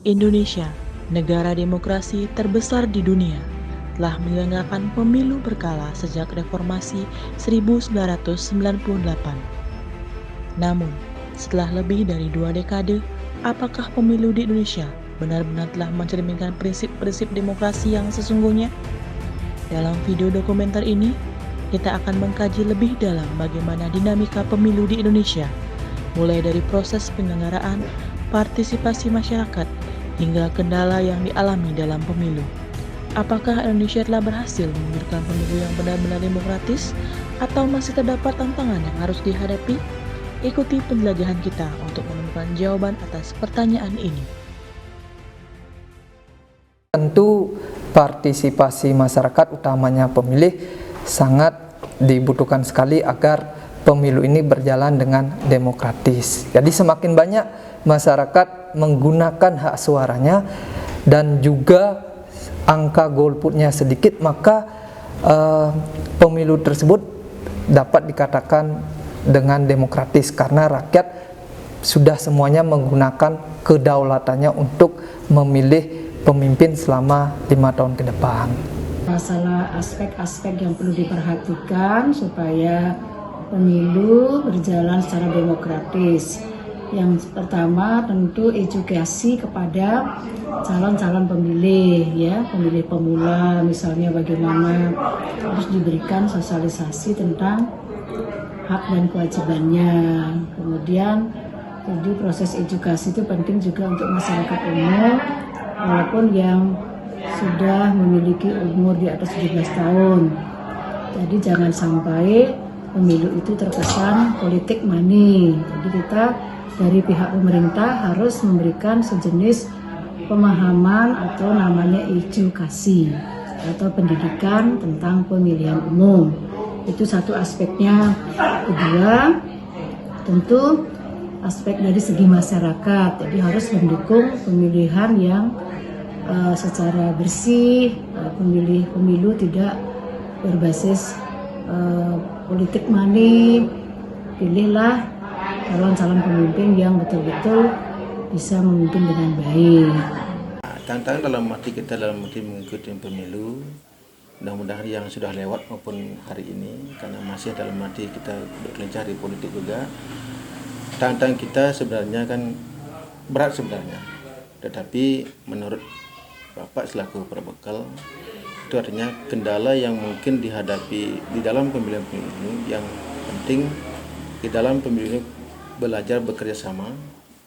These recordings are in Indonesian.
Indonesia, negara demokrasi terbesar di dunia, telah menyelenggarakan pemilu berkala sejak reformasi 1998. Namun, setelah lebih dari 2 dekade, apakah pemilu di Indonesia benar-benar telah mencerminkan prinsip-prinsip demokrasi yang sesungguhnya? Dalam video dokumenter ini, kita akan mengkaji lebih dalam bagaimana dinamika pemilu di Indonesia, mulai dari proses penyelenggaraan, partisipasi masyarakat, hingga kendala yang dialami dalam pemilu. Apakah Indonesia telah berhasil menghadirkan pemilu yang benar-benar demokratis, atau masih terdapat tantangan yang harus dihadapi? Ikuti penjelajahan kita untuk menemukan jawaban atas pertanyaan ini. Tentu partisipasi masyarakat, utamanya pemilih, sangat dibutuhkan sekali agar pemilu ini berjalan dengan demokratis. Jadi semakin banyak masyarakat menggunakan hak suaranya dan juga angka golputnya sedikit, maka pemilu tersebut dapat dikatakan dengan demokratis karena rakyat sudah semuanya menggunakan kedaulatannya untuk memilih pemimpin selama 5 tahun ke depan. Masalah aspek-aspek yang perlu diperhatikan supaya pemilu berjalan secara demokratis. Yang pertama tentu edukasi kepada calon-calon pemilih, ya, pemilih pemula, misalnya bagaimana harus diberikan sosialisasi tentang hak dan kewajibannya. Kemudian jadi proses edukasi itu penting juga untuk masyarakat umum, walaupun yang sudah memiliki umur di atas 17 tahun. Jadi jangan sampai pemilu itu terkesan politik money. Jadi kita dari pihak pemerintah harus memberikan sejenis pemahaman atau namanya edukasi atau pendidikan tentang pemilihan umum. Itu satu aspeknya. Kedua, tentu aspek dari segi masyarakat. Jadi harus mendukung pemilihan yang secara bersih, pemilu tidak berbasis politik money. Pilihlah calon-calon pemimpin yang betul-betul bisa memimpin dengan baik. Tantangan dalam arti kita dalam arti mengikuti pemilu, mudah-mudahan yang sudah lewat maupun hari ini, karena masih dalam arti kita berkelincar di politik juga. Tantangan kita sebenarnya kan berat sebenarnya, tetapi menurut Bapak selaku Perbekal, itu artinya kendala yang mungkin dihadapi di dalam pemilihan ini, yang penting di dalam pemilu ini belajar bekerja sama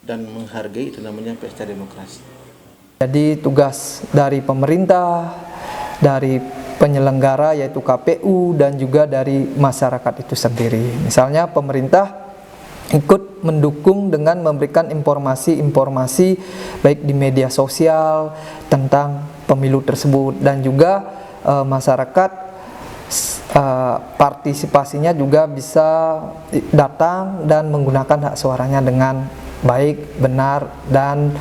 dan menghargai, itu namanya pesta demokrasi. Jadi tugas dari pemerintah, dari penyelenggara yaitu KPU, dan juga dari masyarakat itu sendiri. Misalnya pemerintah ikut mendukung dengan memberikan informasi-informasi baik di media sosial tentang pemilu tersebut, dan juga masyarakat partisipasinya juga bisa datang dan menggunakan hak suaranya dengan baik, benar, dan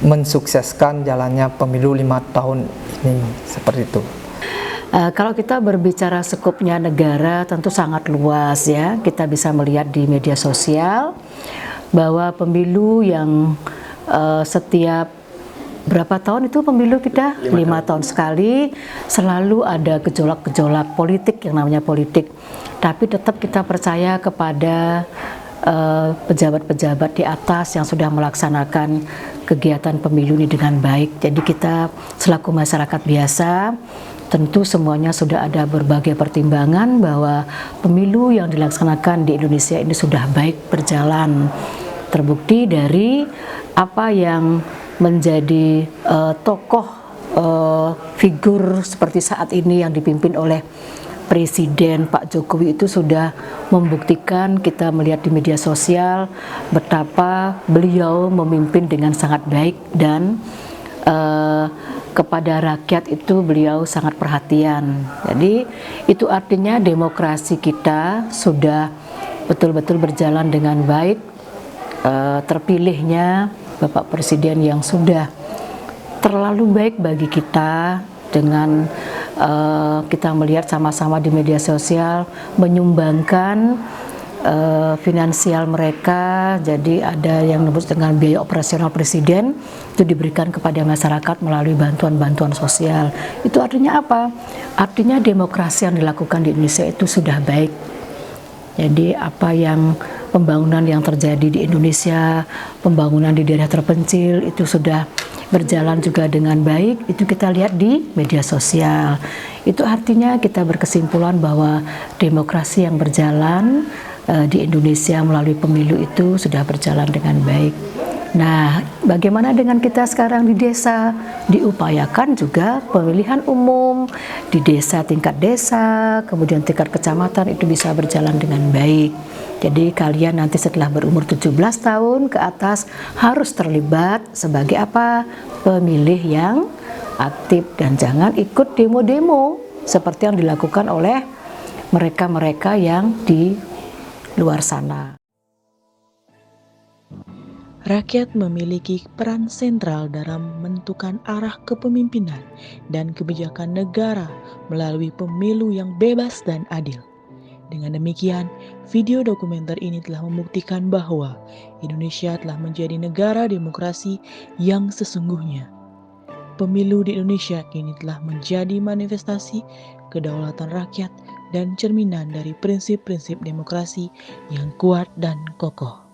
mensukseskan jalannya pemilu 5 tahun ini, seperti itu. Kalau kita berbicara skupnya negara tentu sangat luas, ya. Kita bisa melihat di media sosial bahwa pemilu yang setiap berapa tahun itu pemilu kita? 5 tahun sekali, selalu ada gejolak-gejolak politik yang namanya politik. Tapi tetap kita percaya kepada pejabat-pejabat di atas yang sudah melaksanakan kegiatan pemilu ini dengan baik. Jadi kita selaku masyarakat biasa, tentu semuanya sudah ada berbagai pertimbangan bahwa pemilu yang dilaksanakan di Indonesia ini sudah baik berjalan. Terbukti dari apa yang menjadi tokoh figur seperti saat ini yang dipimpin oleh Presiden Pak Jokowi itu sudah membuktikan, kita melihat di media sosial betapa beliau memimpin dengan sangat baik, dan kepada rakyat itu beliau sangat perhatian. Jadi itu artinya demokrasi kita sudah betul-betul berjalan dengan baik. Terpilihnya Bapak Presiden yang sudah terlalu baik bagi kita, dengan kita melihat sama-sama di media sosial menyumbangkan finansial mereka, jadi ada yang disebut dengan biaya operasional presiden itu diberikan kepada masyarakat melalui bantuan-bantuan sosial. Itu artinya apa? Artinya demokrasi yang dilakukan di Indonesia itu sudah baik. Jadi apa yang pembangunan yang terjadi di Indonesia, pembangunan di daerah terpencil itu sudah berjalan juga dengan baik, itu kita lihat di media sosial. Itu artinya kita berkesimpulan bahwa demokrasi yang berjalan di Indonesia melalui pemilu itu sudah berjalan dengan baik. Nah, bagaimana dengan kita sekarang di desa? Diupayakan juga pemilihan umum di desa, tingkat desa, kemudian tingkat kecamatan itu bisa berjalan dengan baik. Jadi kalian nanti setelah berumur 17 tahun ke atas harus terlibat sebagai apa? Pemilih yang aktif dan jangan ikut demo-demo seperti yang dilakukan oleh mereka-mereka yang di luar sana. Rakyat memiliki peran sentral dalam menentukan arah kepemimpinan dan kebijakan negara melalui pemilu yang bebas dan adil. Dengan demikian, video dokumenter ini telah membuktikan bahwa Indonesia telah menjadi negara demokrasi yang sesungguhnya. Pemilu di Indonesia kini telah menjadi manifestasi kedaulatan rakyat dan cerminan dari prinsip-prinsip demokrasi yang kuat dan kokoh.